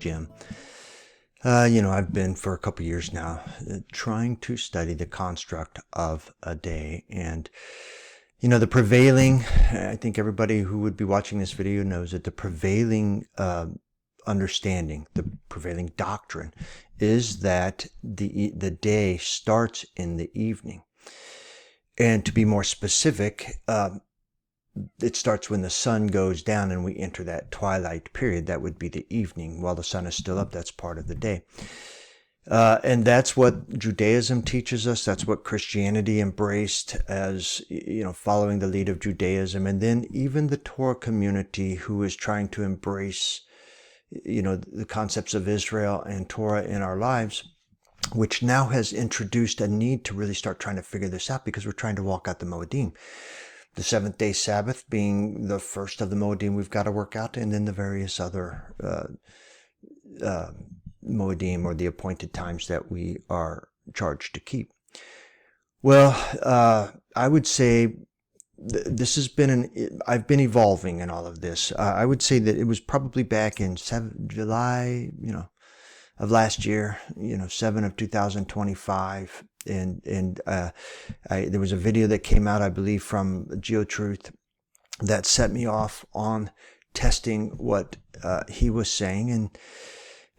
Jim. I've been for a couple years now trying to study the construct of a day. And, the prevailing, I think everybody who would be watching this video knows that the prevailing understanding, the prevailing doctrine is that the day starts in the evening. And to be more specific, it starts when the sun goes down and we enter that twilight period. That would be the evening. While the sun is still up, that's part of the day. And that's what Judaism teaches us. That's what Christianity embraced as, following the lead of Judaism. And then even the Torah community, who is trying to embrace, the concepts of Israel and Torah in our lives, which now has introduced a need to really start trying to figure this out, because we're trying to walk out the Moedim. The seventh day Sabbath being the first of the Moedim we've got to work out, and then the various other Moedim, or the appointed times that we are charged to keep. Well, I would say this has been I've been evolving in all of this. I would say that it was probably back in July, of last year, 7 of 2025. And there was a video that came out, I believe, from GeoTruth that set me off on testing what he was saying, and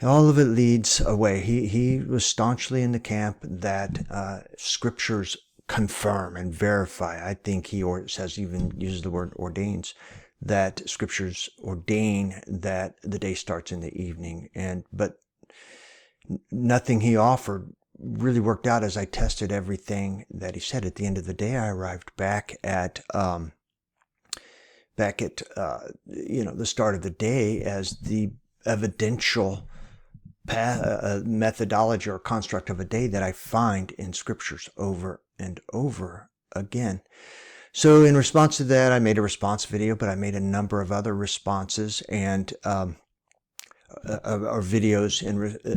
all of it leads away. He was staunchly in the camp that scriptures confirm and verify. I think he even uses the word ordains, that scriptures ordain that the day starts in the evening. But nothing he offered really worked out as I tested everything that he said. At the end of the day, I arrived back at the start of the day as the evidential methodology or construct of a day that I find in scriptures over and over again. So in response to that, I made a response video, but I made a number of other responses and or videos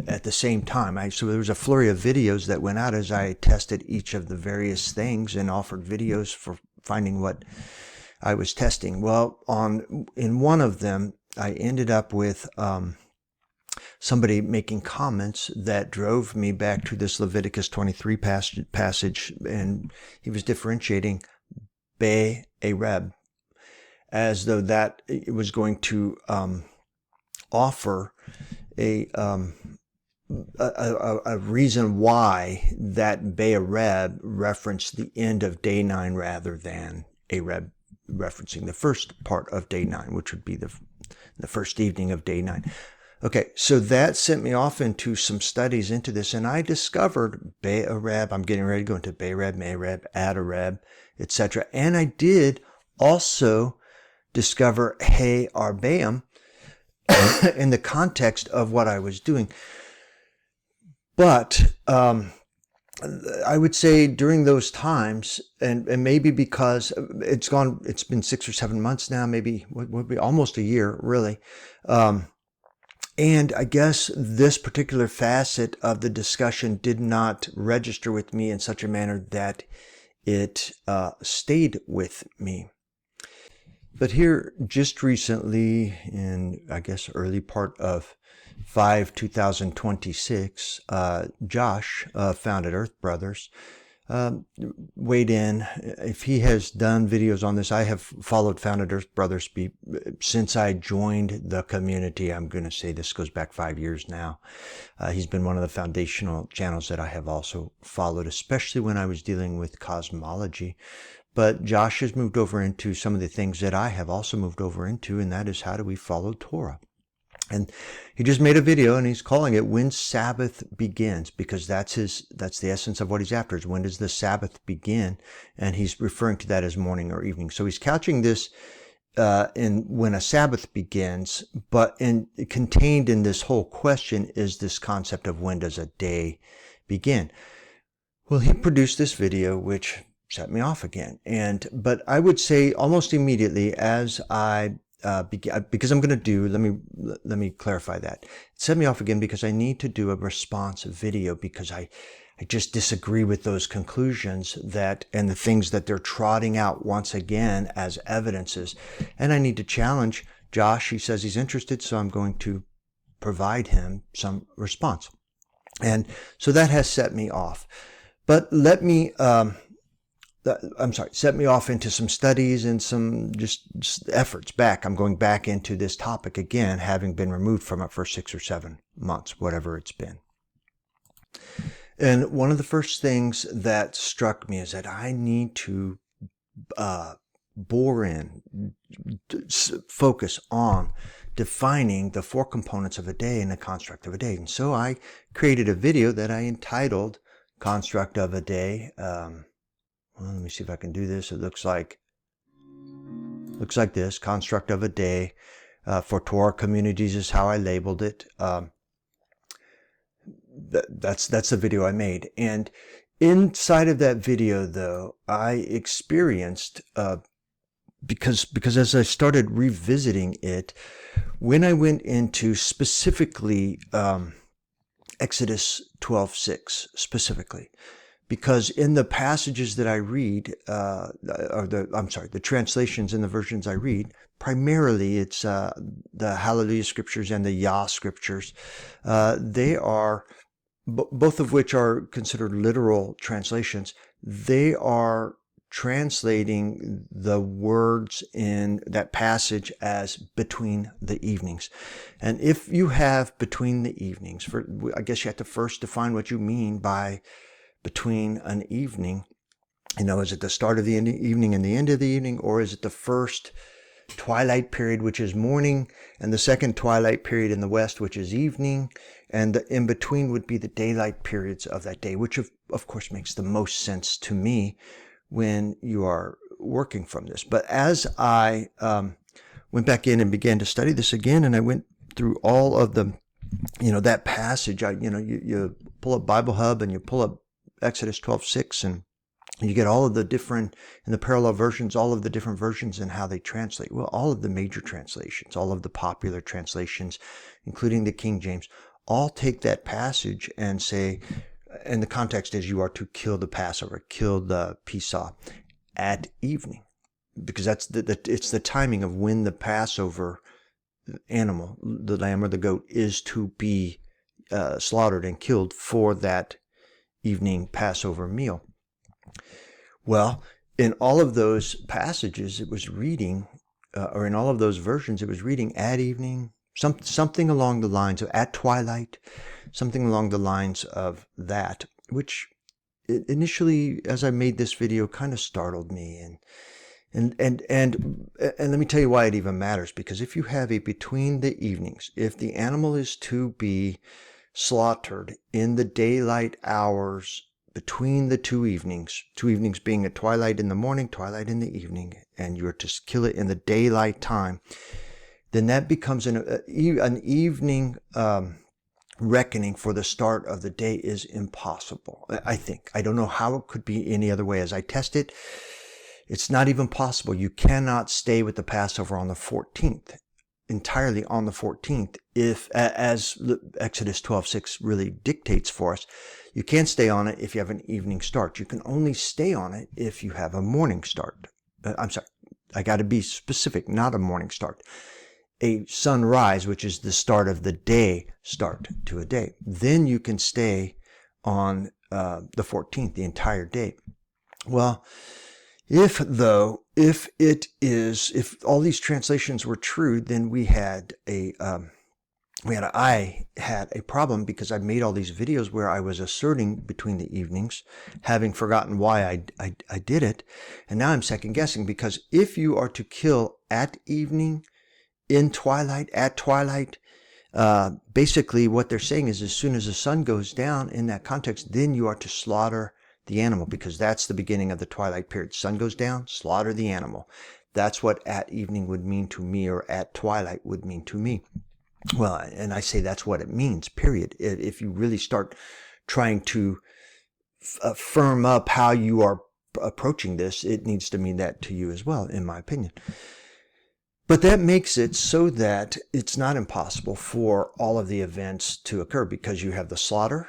at the same time. So there was a flurry of videos that went out as I tested each of the various things and offered videos for finding what I was testing. Well, in one of them, I ended up with somebody making comments that drove me back to this Leviticus 23 passage, and he was differentiating Ereb as though that it was going to offer a reason why that Ereb referenced the end of day 9 rather than Ereb referencing the first part of day 9, which would be the first evening of day 9. Okay, so that sent me off into some studies into this, and I discovered Ereb. I'm getting ready to go into Ereb, Me'ereb, Ereb, etc. And I did also discover Ha-Arbayim in the context of what I was doing. But I would say during those times, and maybe because it's been 6 or 7 months now, maybe would be almost a year, really. And I guess this particular facet of the discussion did not register with me in such a manner that it stayed with me. But here, just recently, in, I guess, early part of 2026, Josh, founded Earth Brothers, weighed in. If he has done videos on this, I have followed Founded Earth Brothers since I joined the community. I'm going to say this goes back 5 years now. He's been one of the foundational channels that I have also followed, especially when I was dealing with cosmology. But Josh has moved over into some of the things that I have also moved over into, and that is, how do we follow Torah? And he just made a video, and he's calling it When Sabbath Begins, because that's the essence of what he's after, is when does the Sabbath begin? And he's referring to that as morning or evening. So he's couching this in when a Sabbath begins, but contained in this whole question is this concept of when does a day begin? Well, he produced this video, which set me off again. But I would say almost immediately as I because I'm going to let me clarify that. It set me off again because I need to do a response video, because I just disagree with those conclusions and the things that they're trotting out once again as evidences. And I need to challenge Josh. He says he's interested, so I'm going to provide him some response. And so that has set me off. But let me, set me off into some studies and some just efforts back. I'm going back into this topic again, having been removed from it for 6 or 7 months, whatever it's been. And one of the first things that struck me is that I need to focus on defining the 4 components of a day and the construct of a day. And so I created a video that I entitled Construct of a Day. Well, let me see if I can do this. It looks like this, Construct of a Day. For Torah communities is how I labeled it. That's the video I made. And inside of that video, though, I experienced, because as I started revisiting it, when I went into specifically Exodus 12:6 specifically, because in the passages that I read, the translations and the versions I read, primarily it's the Hallelujah scriptures and the Yah scriptures. They are, both of which are considered literal translations. They are translating the words in that passage as between the evenings. And if you have between the evenings, I guess you have to first define what you mean by between an evening. Is it the start of the evening and the end of the evening, or is it the first twilight period, which is morning, and the second twilight period in the west, which is evening, and the in between would be the daylight periods of that day, which of course makes the most sense to me when you are working from this. But as I went back in and began to study this again, and I went through all of the, that passage, you pull up Bible Hub and you pull up Exodus 12:6, and you get all of the different, in the parallel versions, all of the different versions and how they translate. Well, all of the major translations, all of the popular translations, including the King James, all take that passage and say, and the context is you are to kill the Passover, kill the Pesach at evening, because that's it's the timing of when the Passover animal, the lamb or the goat, is to be slaughtered and killed for that evening Passover meal. Well, in all of those passages, it was reading, or in all of those versions, it was reading at evening, something along the lines of at twilight, something along the lines of that, which initially, as I made this video, kind of startled me. And let me tell you why it even matters, because if you have a between the evenings, if the animal is to be slaughtered in the daylight hours between the two evenings being a twilight in the morning, twilight in the evening, and you're to kill it in the daylight time, then that becomes an evening reckoning for the start of the day is impossible. I think. I don't know how it could be any other way. As I test it, it's not even possible. You cannot stay with the Passover on the 14th, entirely on the 14th, if, as Exodus 12:6 really dictates for us, you can't stay on it if you have an evening start. You can only stay on it if you have a morning start. I got to be specific, not a morning start. A sunrise, which is the start of the day, start to a day. Then you can stay on the 14th, the entire day. Well, if all these translations were true, then I had a problem, because I made all these videos where I was asserting between the evenings, having forgotten why I did it. And now I'm second guessing, because if you are to kill at evening, in twilight, at twilight, basically what they're saying is as soon as the sun goes down in that context, then you are to slaughter the animal, because that's the beginning of the twilight period. Sun goes down, slaughter the animal. That's what at evening would mean to me, or at twilight would mean to me. Well, and I say that's what it means, period. If you really start trying to firm up how you are approaching this, it needs to mean that to you as well, in my opinion. But that makes it so that it's not impossible for all of the events to occur, because you have the slaughter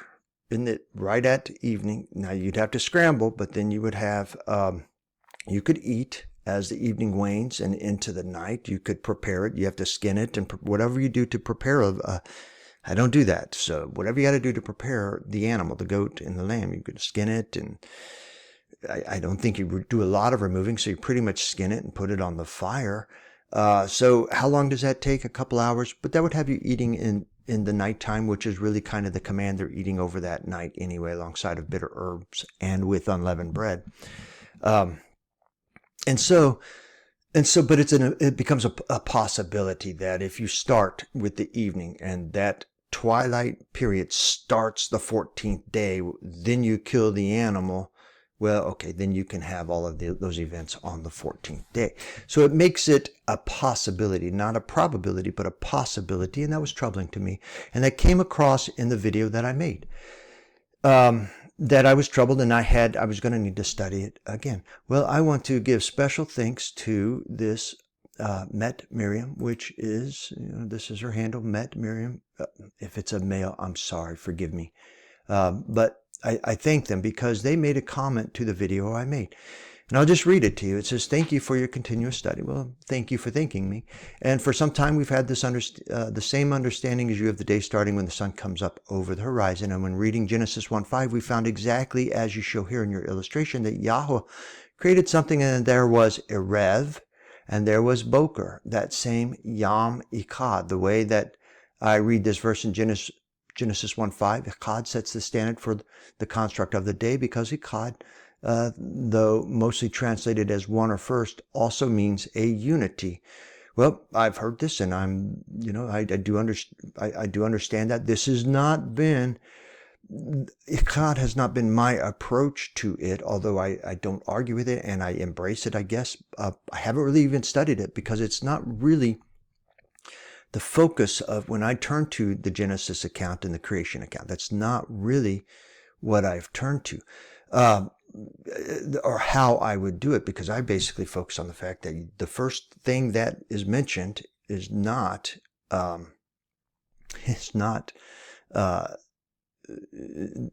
right at evening. Now you'd have to scramble, but then you would have, you could eat as the evening wanes and into the night. You could prepare it. You have to skin it and whatever you do to prepare I don't do that. So whatever you got to do to prepare the animal, the goat and the lamb, you could skin it, and I don't think you do a lot of removing, so you pretty much skin it and put it on the fire. So how long does that take? A couple hours, but that would have you eating in the nighttime, which is really kind of the command they're eating over that night anyway, alongside of bitter herbs and with unleavened bread. And so, but it becomes a possibility that if you start with the evening and that twilight period starts the 14th day, then you kill the animal. Well, okay, then you can have all of those events on the 14th day. So it makes it a possibility, not a probability, but a possibility. And that was troubling to me. And that came across in the video that I made. That I was troubled and I was going to need to study it again. Well, I want to give special thanks to this Met Miriam, which is, this is her handle, Met Miriam. If it's a male, I'm sorry, forgive me. But I thank them because they made a comment to the video I made. And I'll just read it to you. It says, "Thank you for your continuous study." Well, thank you for thanking me. "And for some time we've had this the same understanding as you of the day starting when the sun comes up over the horizon. And when reading Genesis 1:5, we found exactly as you show here in your illustration that Yahweh created something, and there was Ereb and there was Boker, that same Yom Echad. The way that I read this verse in Genesis 1:5, Echad sets the standard for the construct of the day, because Echad, though mostly translated as one or first, also means a unity. Well, I've heard this, and I do understand that this has not been, Echad has not been my approach to it, although I don't argue with it and I embrace it, I guess. I haven't really even studied it because it's not really the focus of when I turn to the Genesis account and the creation account. That's not really what I've turned to, or how I would do it, because I basically focus on the fact that the first thing that is mentioned is not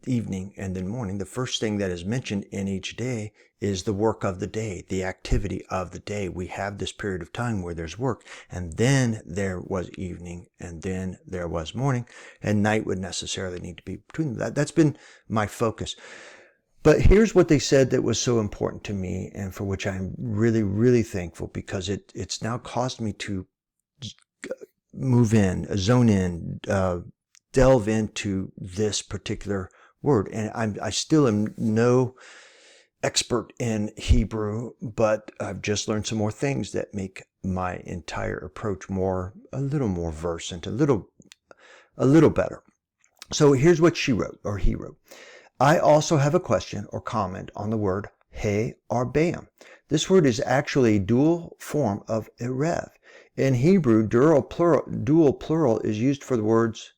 evening and then morning. The first thing that is mentioned in each day is the work of the day, the activity of the day. We have this period of time where there's work, and then there was evening, and then there was morning, and night would necessarily need to be between them. That's been my focus. But here's what they said that was so important to me, and for which I'm really, really thankful, because it's now caused me to move in, zone in, delve into this particular word. And I still am no expert in Hebrew, but I've just learned some more things that make my entire approach a little more versant, a little better. So here's what she wrote, or he wrote. "I also have a question or comment on the word Ha-Arbayim. This word is actually a dual form of Ereb. In Hebrew, dual plural is used for the words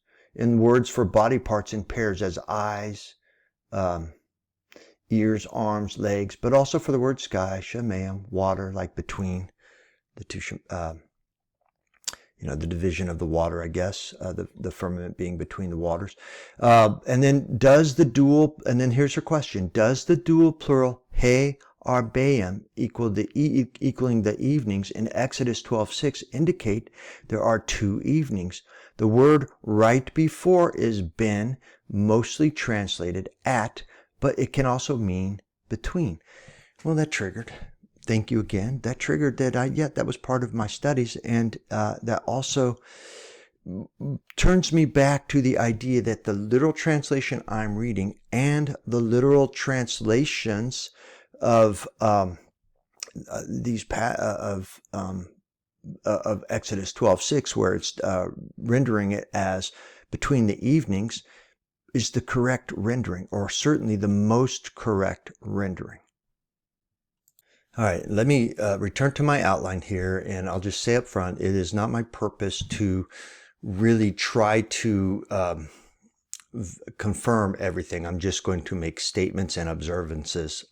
for body parts in pairs, as eyes, ears, arms, legs, but also for the word sky, shamayim, water, like between the two, the division of the water, I guess, the firmament being between the waters. And then here's her question: does the dual plural Ha-Arbayim equaling the evenings in Exodus 12:6 indicate there are two evenings? The word right before is ben, mostly translated at, but it can also mean between." Well, that triggered. Thank you again. That triggered that was part of my studies, and that also turns me back to the idea that the literal translation I'm reading and the literal translations of of Exodus 12:6, where it's rendering it as between the evenings, is the correct rendering, or certainly the most correct rendering. All right, let me return to my outline here, and I'll just say up front, it is not my purpose to really try to confirm everything. I'm just going to make statements and observances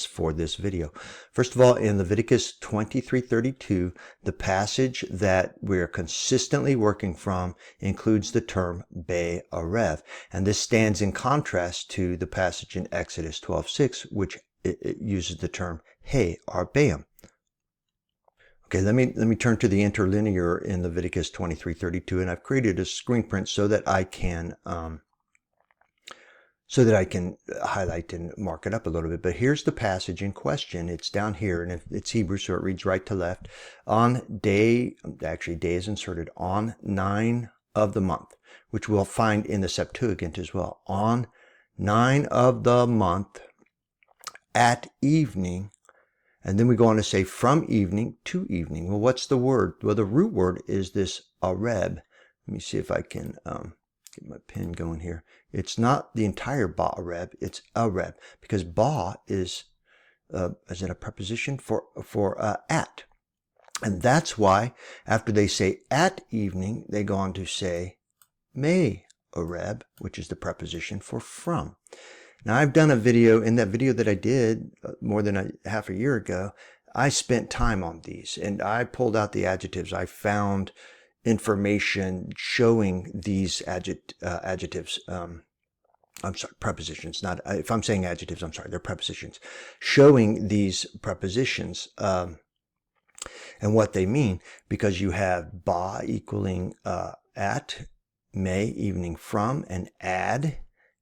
for this video. First of all, in Leviticus 23:32, the passage that we're consistently working from includes the term Be-Arev, and this stands in contrast to the passage in Exodus 12:6, which it uses the term Ha-Arbayim. Okay, let me turn to the interlinear in Leviticus 23:32, and I've created a screen print so that I can highlight and mark it up a little bit. But here's the passage in question. It's down here, and it's Hebrew, so it reads right to left. On day is inserted, on 9 of the month, which we'll find in the Septuagint as well. On 9 of the month at evening. And then we go on to say from evening to evening. Well, what's the word? Well, the root word is this Ereb. Let me see if I can get my pen going here. It's not the entire Ba-Ereb, it's Ereb, because Ba is in a preposition for at. And that's why after they say at evening, they go on to say Me-Ereb, which is the preposition for from. Now, I've done a video. In that video that I did more than half a year ago, I spent time on these, and I pulled out the adjectives. I found information showing these adjectives. Prepositions. Not if I'm saying adjectives, I'm sorry, they're prepositions. Showing these prepositions and what they mean, because you have ba equaling at, me evening from, and ad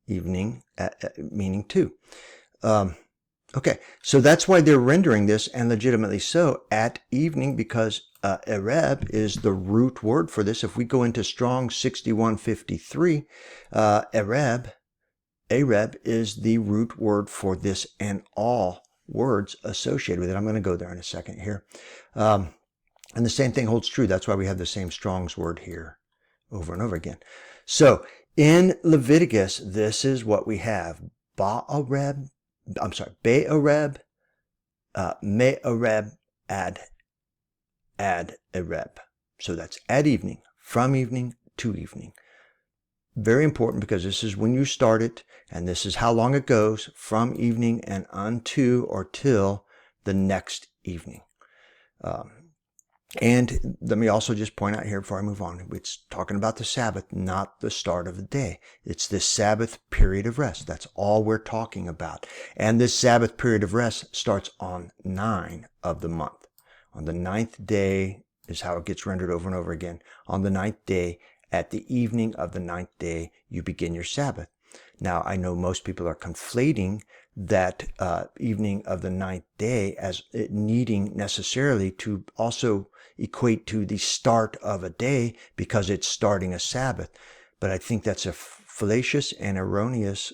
evening meaning to. Okay, so that's why they're rendering this, and legitimately so, at evening, because Ereb is the root word for this. If we go into Strong 6153, Ereb is the root word for this and all words associated with it. I'm going to go there in a second here. And the same thing holds true. That's why we have the same Strong's word here over and over again. So in Leviticus, this is what we have. Be-Ereb, Me-Ereb, ad Ereb. So that's at evening, from evening to evening. Very important, because this is when you start it, and this is how long it goes, from evening and unto or till the next evening. And let me also just point out here before I move on, it's talking about the Sabbath, not the start of the day. It's this Sabbath period of rest. That's all we're talking about. And this Sabbath period of rest starts on 9 of the month. On the 9th day is how it gets rendered over and over again. On the 9th day, at the evening of the 9th day, you begin your Sabbath. Now, I know most people are conflating that evening of the 9th day as it needing necessarily to also equate to the start of a day because it's starting a Sabbath. But I think that's a fallacious and erroneous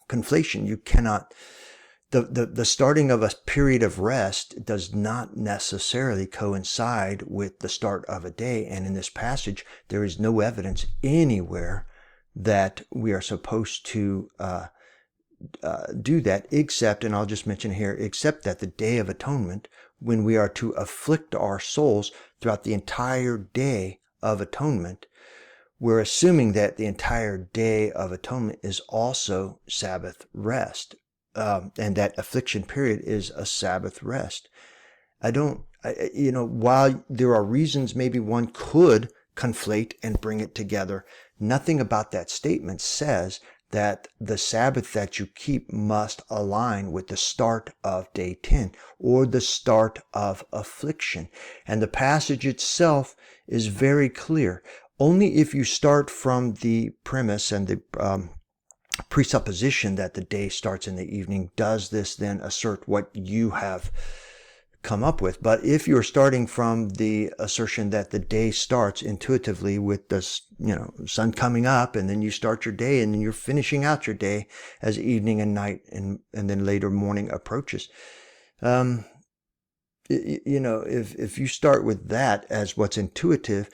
conflation. You cannot, the starting of a period of rest does not necessarily coincide with the start of a day. And in this passage, there is no evidence anywhere that we are supposed to do that, except, and I'll just mention here, except that the Day of Atonement, when we are to afflict our souls throughout the entire Day of Atonement, we're assuming that the entire Day of Atonement is also Sabbath rest, and that affliction period is a Sabbath rest. While there are reasons maybe one could conflate and bring it together, nothing about that statement says that the Sabbath that you keep must align with the start of day 10 or the start of affliction. And the passage itself is very clear. Only if you start from the premise and the presupposition that the day starts in the evening does this then assert what you have come up with. But if you're starting from the assertion that the day starts intuitively with the sun coming up, and then you start your day, and then you're finishing out your day as evening and night, and then later morning approaches. If you start with that as what's intuitive,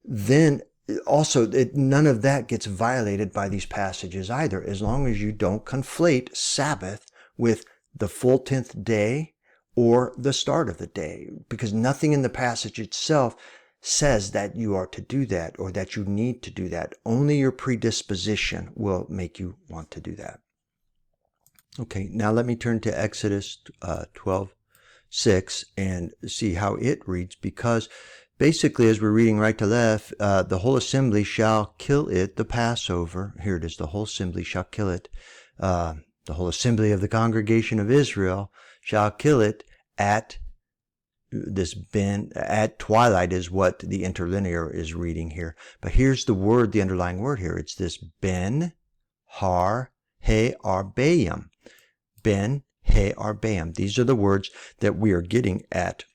then also none of that gets violated by these passages either, as long as you don't conflate Sabbath with the full 10th day or the start of the day, because nothing in the passage itself says that you are to do that or that you need to do that. Only your predisposition will make you want to do that. Okay, now let me turn to Exodus 12:6 and see how it reads, because basically, as we're reading right to left, the whole assembly shall kill it, the Passover. Here it is, the whole assembly shall kill it. The whole assembly of the congregation of Israel shall kill it at this ben at twilight is what the interlinear is reading here. But here's the word, the underlying word here. It's this ben har Ha-Arbayim. Ben Ha-Arbayim. These are the words that we are getting at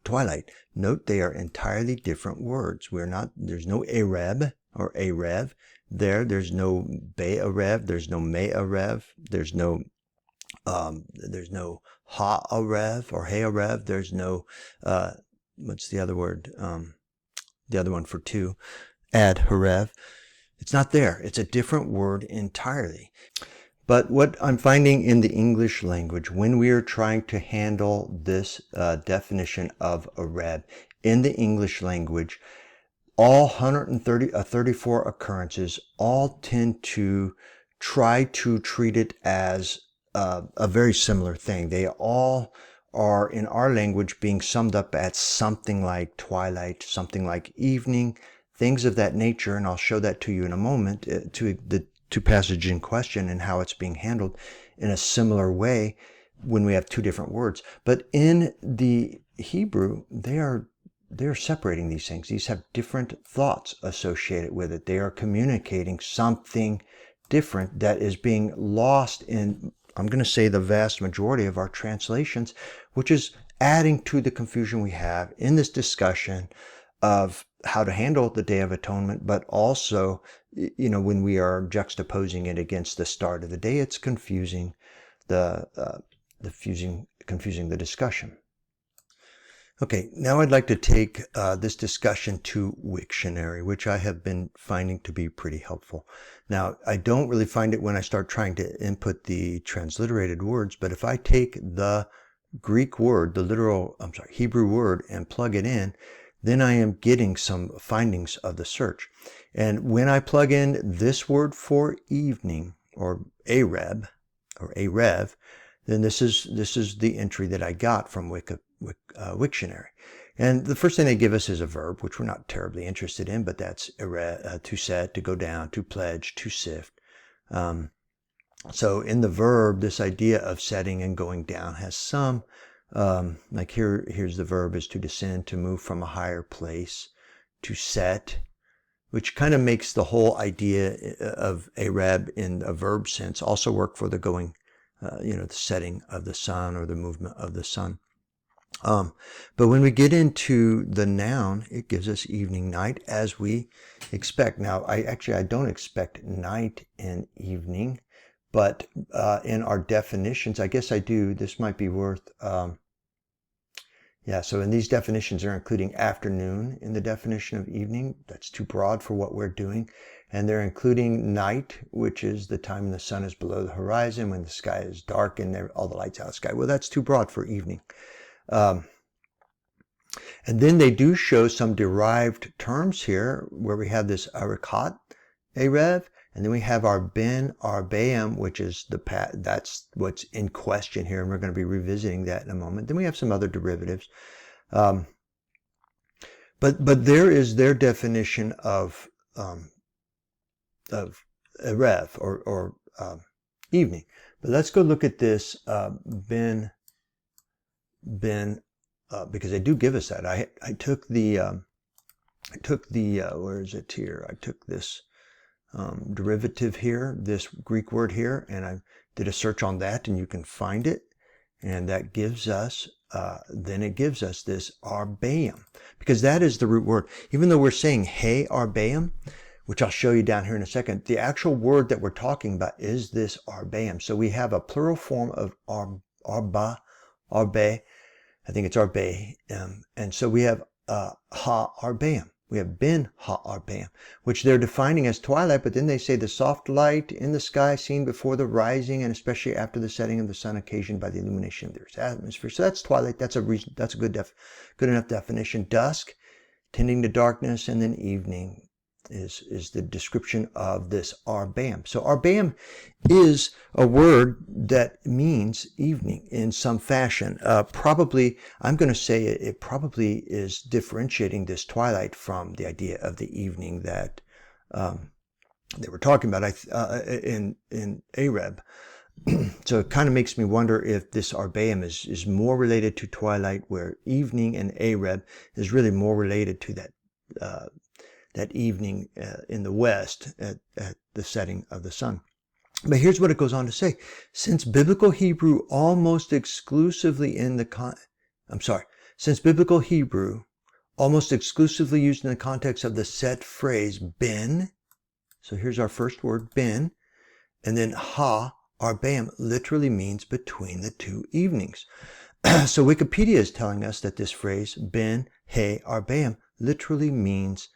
twilight. Note they are entirely different words. There's no Ereb or Erev there. There's no Be-Erev. There's no Me-Erev. There's no Ha-Arev or Hey-Arev. There's no, what's the other word? The other one for two, Ad-Harev. It's not there. It's a different word entirely. But what I'm finding in the English language, when we are trying to handle this definition of Ereb in the English language, all 134 occurrences all tend to try to treat it as a very similar thing. They all are, in our language, being summed up at something like twilight, something like evening, things of that nature. And I'll show that to you in a moment, to the two passages in question and how it's being handled in a similar way when we have two different words. But in the Hebrew, they're separating these things. These have different thoughts associated with it. They are communicating something different that is being lost in, I'm going to say, the vast majority of our translations, which is adding to the confusion we have in this discussion of how to handle the Day of Atonement, but also, when we are juxtaposing it against the start of the day, it's confusing confusing the discussion. Okay, now I'd like to take this discussion to Wiktionary, which I have been finding to be pretty helpful. Now, I don't really find it when I start trying to input the transliterated words, but if I take the Greek word, Hebrew word, and plug it in, then I am getting some findings of the search. And when I plug in this word for evening, or Ereb, or Erev, then this is the entry that I got from Wiktionary. And the first thing they give us is a verb, which we're not terribly interested in, but that's to set, to go down, to pledge, to sift. So in the verb, this idea of setting and going down has some, like here's the verb is to descend, to move from a higher place, to set, which kind of makes the whole idea of Ereb in a verb sense also work for the going, the setting of the sun or the movement of the sun. But when we get into the noun, it gives us evening, night, as we expect. Now, I don't expect night and evening, but in our definitions, I guess I do. This might be worth, so in these definitions, they're including afternoon in the definition of evening. That's too broad for what we're doing. And they're including night, which is the time when the sun is below the horizon, when the sky is dark and all the lights out of the sky. Well, that's too broad for evening. And then they do show some derived terms here where we have this arikat, Erev, and then we have our ben Arbayim, which is that's what's in question here, and we're going to be revisiting that in a moment. Then we have some other derivatives. But there is their definition of Erev or evening. But let's go look at this because they do give us that. I took the where is it here? I took this derivative here, this Greek word here, and I did a search on that, and you can find it, and that gives us then it gives us this Arbayim, because that is the root word. Even though we're saying Ha-Arbayim, which I'll show you down here in a second, the actual word that we're talking about is this Arbayim. So we have a plural form of Arbe. I think it's Arbe. And so we have Ha-Arbayim. We have Ben Ha-Arbayim, which they're defining as twilight, but then they say the soft light in the sky seen before the rising and especially after the setting of the sun occasioned by the illumination of the Earth's atmosphere. So that's twilight. That's a good enough definition. Dusk, tending to darkness, and then evening is the description of this Arbayim. So Arbayim is a word that means evening in some fashion. Probably, I'm going to say it probably is differentiating this twilight from the idea of the evening that they were talking about in Ereb. So it kind of makes me wonder if this Arbayim is more related to twilight, where evening and Ereb is really more related to that evening in the west at the setting of the sun. But here's what it goes on to say. Since biblical Hebrew almost exclusively since biblical Hebrew almost exclusively used in the context of the set phrase ben, so here's our first word, ben, and then Ha-Arbayim literally means between the two evenings. So Wikipedia is telling us that this phrase, ben Ha-Arbayim, literally means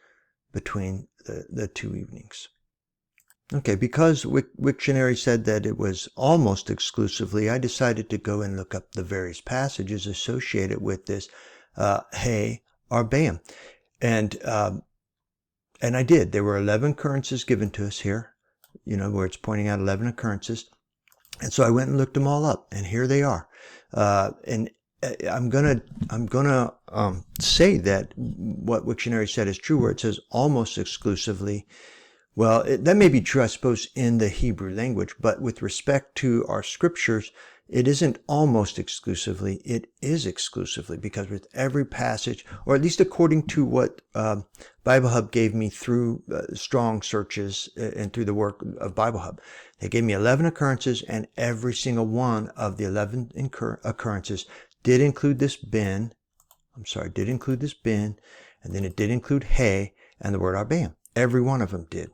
between the two evenings. Okay, because Wiktionary said that it was almost exclusively, I decided to go and look up the various passages associated with this Ha-Arbayim. And I did. There were 11 occurrences given to us here, where it's pointing out 11 occurrences. And so I went and looked them all up, and here they are. And I'm gonna say that what Wiktionary said is true, where it says almost exclusively. Well, that may be true, I suppose, in the Hebrew language, but with respect to our scriptures, it isn't almost exclusively, it is exclusively, because with every passage, or at least according to what Bible Hub gave me through strong searches and through the work of Bible Hub, they gave me 11 occurrences, and every single one of the 11 occurrences did include this ben, and then it did include hey, and the word Arbayim. Every one of them did.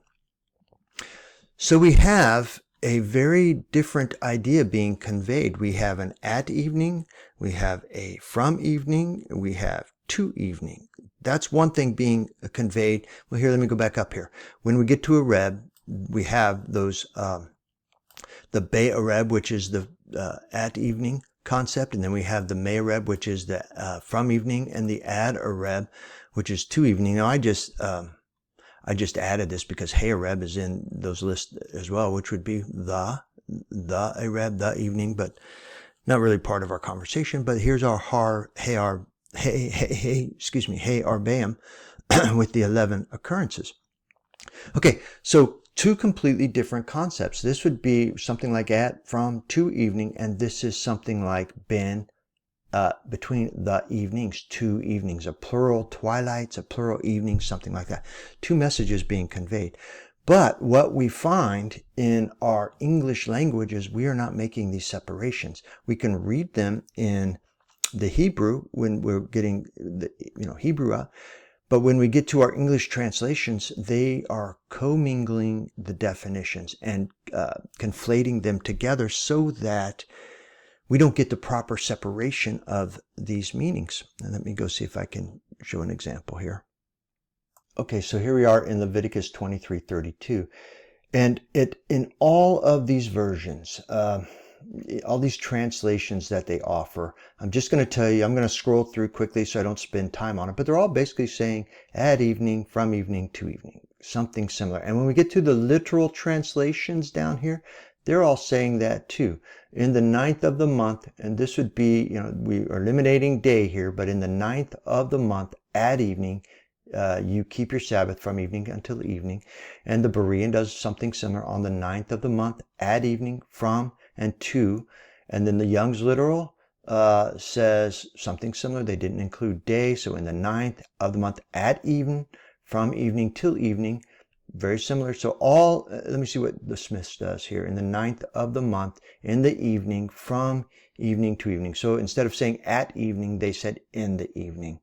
So we have a very different idea being conveyed. We have an at evening, we have a from evening, we have to evening. That's one thing being conveyed. Well, here, let me go back up here. When we get to Ereb, we have those, the Ereb, which is the at evening concept, and then we have the Ereb, which is the from evening, and the ad Ereb, which is to evening. Now, I just added this because Ha-Arbayim is in those lists as well, which would be the Ereb, the evening, but not really part of our conversation. But here's our Ha-Arbayim with the 11 occurrences. Okay, so two completely different concepts. This would be something like at, from, to evening, and this is something like ben, between the evenings, two evenings, a plural twilights, a plural evenings, something like that. Two messages being conveyed. But what we find in our English language is we are not making these separations. We can read them in the Hebrew when we're getting the Hebrew out, but when we get to our English translations, they are commingling the definitions and conflating them together so that we don't get the proper separation of these meanings. And let me go see if I can show an example here. Okay, so here we are in Leviticus 23:32. And in all of these versions, all these translations that they offer, I'm just going to tell you, I'm going to scroll through quickly so I don't spend time on it, but they're all basically saying at evening, from evening, to evening, something similar. And when we get to the literal translations down here, they're all saying that too. In the 9th of the month, and this would be, we are eliminating day here, but in the 9th of the month at evening, you keep your Sabbath from evening until evening. And the Berean does something similar on the 9th of the month at evening, from and to. And then the Young's Literal says something similar. They didn't include day. So in the 9th of the month at even, from evening till evening, very similar. So let me see what the Smiths does here. In the 9th of the month, in the evening, from evening to evening. So instead of saying at evening, they said in the evening.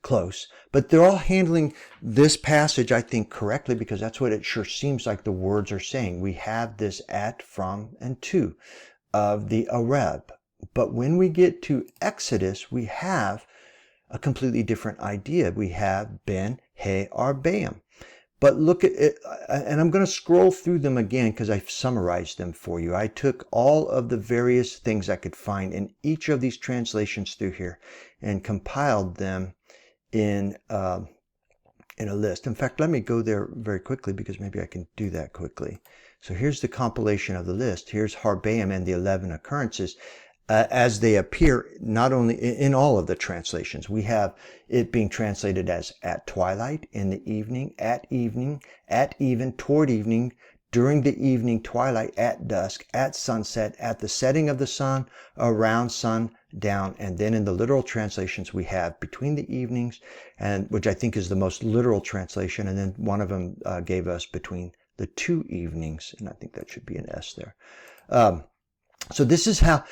Close. But they're all handling this passage, I think, correctly, because that's what it sure seems like the words are saying. We have this at, from, and to of the Ereb. But when we get to Exodus, we have a completely different idea. We have ben Ha-Arbayim. But look at it, and I'm going to scroll through them again because I've summarized them for you. I took all of the various things I could find in each of these translations through here and compiled them in a list. In fact, let me go there very quickly because maybe I can do that quickly. So here's the compilation of the list. Here's Ha-Arbayim and the 11 occurrences. As they appear, not only in all of the translations, we have it being translated as at twilight, in the evening, at even, toward evening, during the evening twilight, at dusk, at sunset, at the setting of the sun, around sundown. And then in the literal translations we have between the evenings, and which I think is the most literal translation. And then one of them gave us between the two evenings, and I think that should be an S there. So this is how,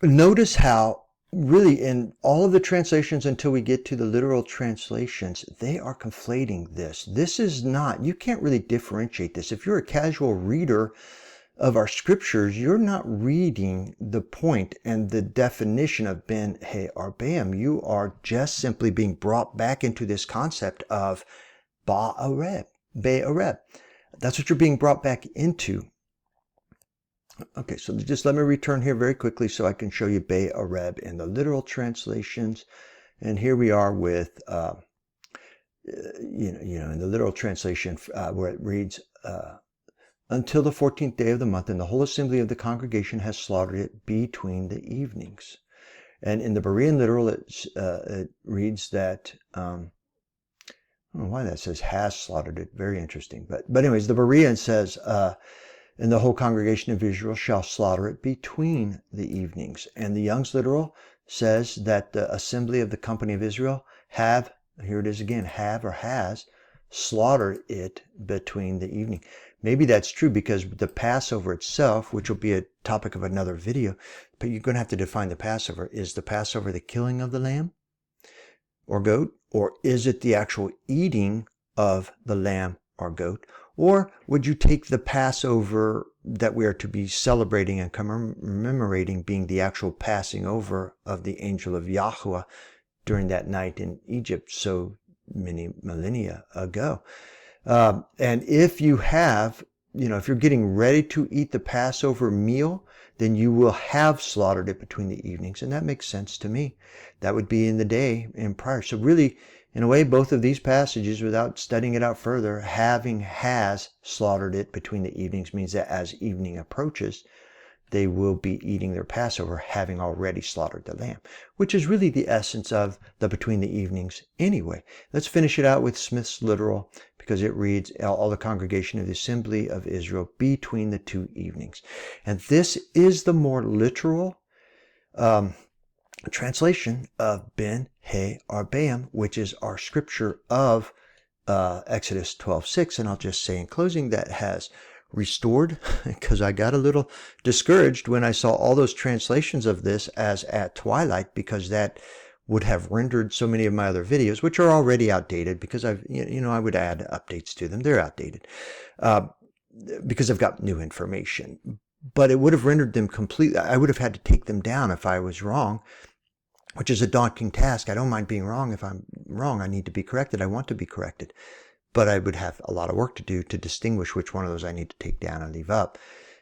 notice how really in all of the translations until we get to the literal translations, they are conflating this. This is not, you can't really differentiate this. If you're a casual reader of our scriptures, you're not reading the point and the definition of Ben Ha-Arbayim. You are just simply being brought back into this concept of Ereb. That's what you're being brought back into. Okay, so just let me return here very quickly so I can show you Ereb in the literal translations. And here we are with, in the literal translation where it reads, until the 14th day of the month, and the whole assembly of the congregation has slaughtered it between the evenings. And in the Berean literal, it reads that, I don't know why that says has slaughtered it. Very interesting. But anyways, the Berean says, and the whole congregation of Israel shall slaughter it between the evenings. And the Young's literal says that the assembly of the company of Israel have, here it is again, have or has slaughtered it between the evening. Maybe that's true because the Passover itself, which will be a topic of another video, but you're going to have to define the Passover. Is the Passover the killing of the lamb or goat? Or is it the actual eating of the lamb or goat? Or would you take the Passover that we are to be celebrating and commemorating being the actual passing over of the angel of Yahweh during that night in Egypt so many millennia ago? And if you have, if you're getting ready to eat the Passover meal, then you will have slaughtered it between the evenings. And that makes sense to me. That would be in the day and prior. So really, in a way, both of these passages, without studying it out further, has slaughtered it between the evenings means that as evening approaches, they will be eating their Passover, having already slaughtered the lamb, which is really the essence of the between the evenings anyway. Let's finish it out with Smith's literal, because it reads, all the congregation of the assembly of Israel between the two evenings. And this is the more literal translation of Ben Ha-Arbayim, which is our scripture of Exodus 12:6. And I'll just say in closing, that has restored, because I got a little discouraged when I saw all those translations of this as at twilight, because that would have rendered so many of my other videos, which are already outdated, because I would add updates to them. They're outdated because I've got new information. But it would have rendered them completely. I would have had to take them down if I was wrong, which is a daunting task. I don't mind being wrong. If I'm wrong, I need to be corrected. I want to be corrected. But I would have a lot of work to do to distinguish which one of those I need to take down and leave up,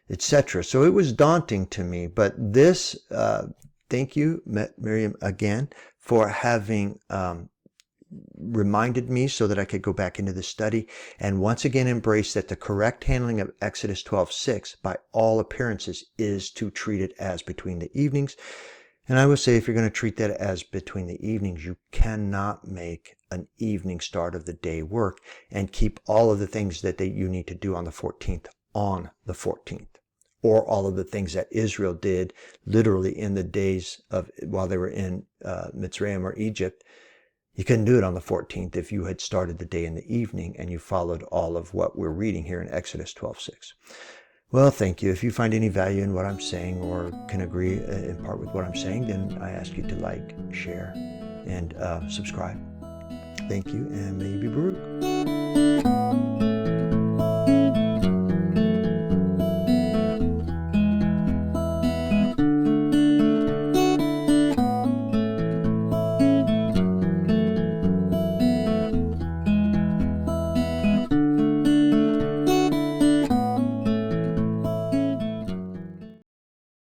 etc. So it was daunting to me. But this, thank you, Miriam, again, for having reminded me so that I could go back into the study and once again embrace that the correct handling of Exodus 12:6, by all appearances, is to treat it as between the evenings. And I would say if you're going to treat that as between the evenings, you cannot make an evening start of the day work and keep all of the things that you need to do on the 14th on the 14th. Or all of the things that Israel did literally in the days of while they were in Mitzrayim or Egypt. You couldn't do it on the 14th if you had started the day in the evening and you followed all of what we're reading here in Exodus 12:6. Well, thank you. If you find any value in what I'm saying or can agree in part with what I'm saying, then I ask you to like, share, and subscribe. Thank you, and may you be Baruch.